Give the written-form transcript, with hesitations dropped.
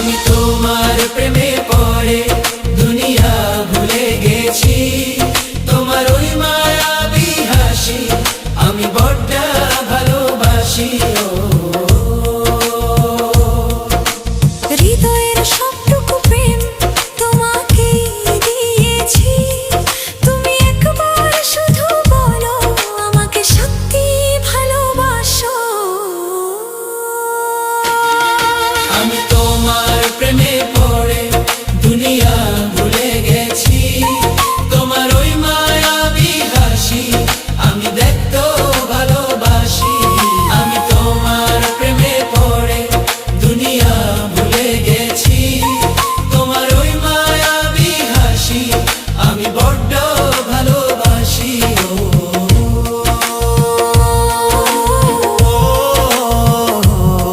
আমি তোমার প্রেমে পড়ে দুনিয়া ভুলে গেছি, তোমার ওই মায়াবী হাসি আমি বড্ড ভালোবাসি। হৃদয়ের সবটুকু প্রেম তোমাকেই দিয়েছি, তুমি একবার শুধু বলো আমাকে সত্যি ভালোবাসো। আমি তোমার প্রেমে